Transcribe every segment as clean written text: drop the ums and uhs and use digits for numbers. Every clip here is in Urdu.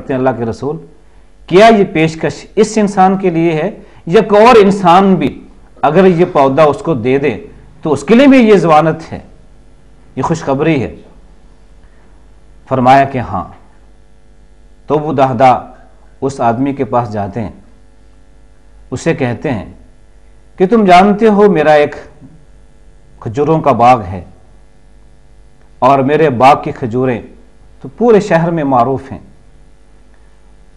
کرتے ہیں اللہ کے رسول، کیا یہ پیشکش اس انسان کے لیے ہے یا کوئی اور انسان بھی اگر یہ پودا اس کو دے دے تو اس کے لیے بھی یہ ضمانت ہے، یہ خوشخبری ہے؟ فرمایا کہ ہاں۔ تو وہ دہدا اس آدمی کے پاس جاتے ہیں، اسے کہتے ہیں کہ تم جانتے ہو میرا ایک کھجوروں کا باغ ہے، اور میرے باغ کی کھجوریں تو پورے شہر میں معروف ہیں،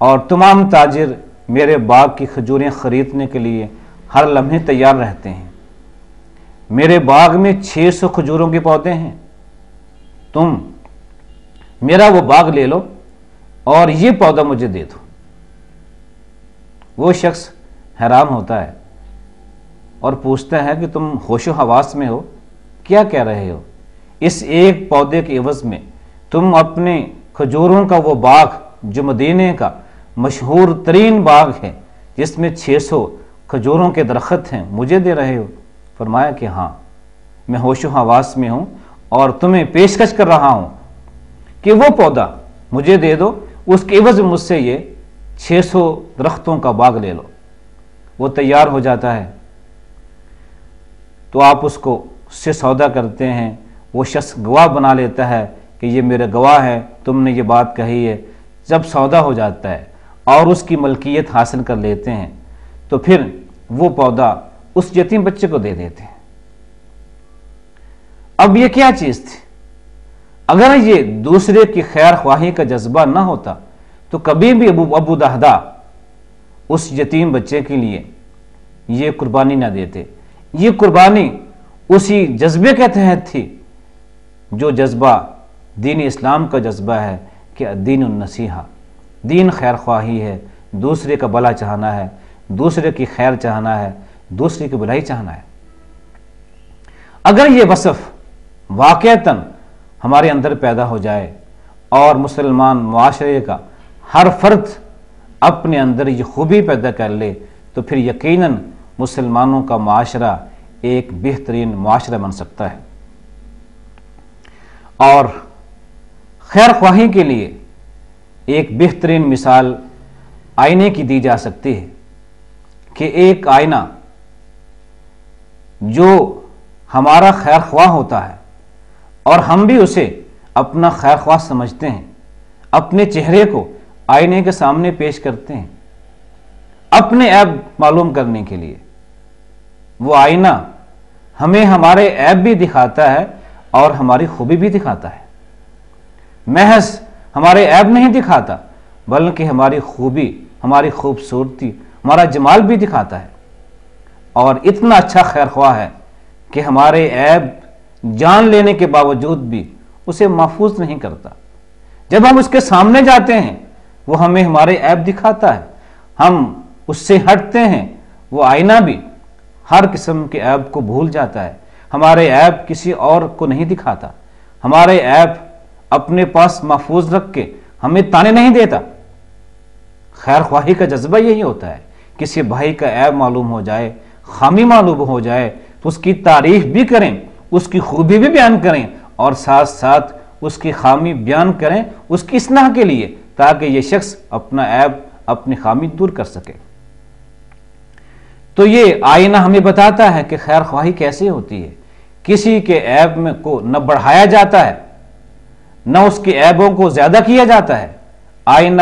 اور تمام تاجر میرے باغ کی کھجوریں خریدنے کے لیے ہر لمحے تیار رہتے ہیں۔ میرے باغ میں 600 کھجوروں کے پودے ہیں، تم میرا وہ باغ لے لو اور یہ پودا مجھے دے دو۔ وہ شخص حیران ہوتا ہے اور پوچھتا ہے کہ تم ہوش و حواس میں ہو، کیا کہہ رہے ہو؟ اس ایک پودے کے عوض میں تم اپنے کھجوروں کا وہ باغ جو مدینے کا مشہور ترین باغ ہے جس میں 600 کھجوروں کے درخت ہیں مجھے دے رہے ہو؟ فرمایا کہ ہاں، میں ہوش و حواس میں ہوں اور تمہیں پیشکش کر رہا ہوں کہ وہ پودا مجھے دے دو، اس کے عوض مجھ سے یہ 600 درختوں کا باغ لے لو۔ وہ تیار ہو جاتا ہے تو آپ اس سے سودا کرتے ہیں، وہ شخص گواہ بنا لیتا ہے کہ یہ میرے گواہ ہے، تم نے یہ بات کہی ہے۔ جب سودا ہو جاتا ہے اور اس کی ملکیت حاصل کر لیتے ہیں تو پھر وہ پودا اس یتیم بچے کو دے دیتے ہیں۔ اب یہ کیا چیز تھی؟ اگر یہ دوسرے کی خیر خواہی کا جذبہ نہ ہوتا تو کبھی بھی ابو دہدا اس یتیم بچے کے لیے یہ قربانی نہ دیتے۔ یہ قربانی اسی جذبے کے تحت تھی جو جذبہ دین اسلام کا جذبہ ہے کہ دین النصیحہ، دین خیر خواہی ہے، دوسرے کا بھلا چاہنا ہے، دوسرے کی خیر چاہنا ہے، دوسرے کی بھلائی چاہنا ہے۔ اگر یہ وصف واقعتاً ہمارے اندر پیدا ہو جائے اور مسلمان معاشرے کا ہر فرد اپنے اندر یہ خوبی پیدا کر لے تو پھر یقیناً مسلمانوں کا معاشرہ ایک بہترین معاشرہ بن سکتا ہے۔ اور خیر خواہی کے لیے ایک بہترین مثال آئینے کی دی جا سکتی ہے کہ ایک آئینہ جو ہمارا خیر خواہ ہوتا ہے اور ہم بھی اسے اپنا خیر خواہ سمجھتے ہیں، اپنے چہرے کو آئینے کے سامنے پیش کرتے ہیں اپنے عیب معلوم کرنے کے لیے۔ وہ آئینہ ہمیں ہمارے عیب بھی دکھاتا ہے اور ہماری خوبی بھی دکھاتا ہے، محض ہمارے عیب نہیں دکھاتا بلکہ ہماری خوبی، ہماری خوبصورتی، ہمارا جمال بھی دکھاتا ہے، اور اتنا اچھا خیر خواہ ہے کہ ہمارے عیب جان لینے کے باوجود بھی اسے محفوظ نہیں کرتا۔ جب ہم اس کے سامنے جاتے ہیں وہ ہمیں ہمارے عیب دکھاتا ہے، ہم اس سے ہٹتے ہیں، وہ آئینہ بھی ہر قسم کے عیب کو بھول جاتا ہے، ہمارے عیب کسی اور کو نہیں دکھاتا، ہمارے عیب اپنے پاس محفوظ رکھ کے ہمیں تانے نہیں دیتا۔ خیر خواہی کا جذبہ یہی ہوتا ہے، کسی بھائی کا عیب معلوم ہو جائے، خامی معلوم ہو جائے تو اس کی تعریف بھی کریں، اس کی خوبی بھی بیان کریں، اور ساتھ ساتھ اس کی خامی بیان کریں اس کی اصلاح کے لیے، تاکہ یہ شخص اپنا عیب، اپنی خامی دور کر سکے۔ تو یہ آئینہ ہمیں بتاتا ہے کہ خیر خواہی کیسے ہوتی ہے۔ کسی کے عیب میں کو نہ بڑھایا جاتا ہے، نہ اس کے عیبوں کو زیادہ کیا جاتا ہے۔ آئینہ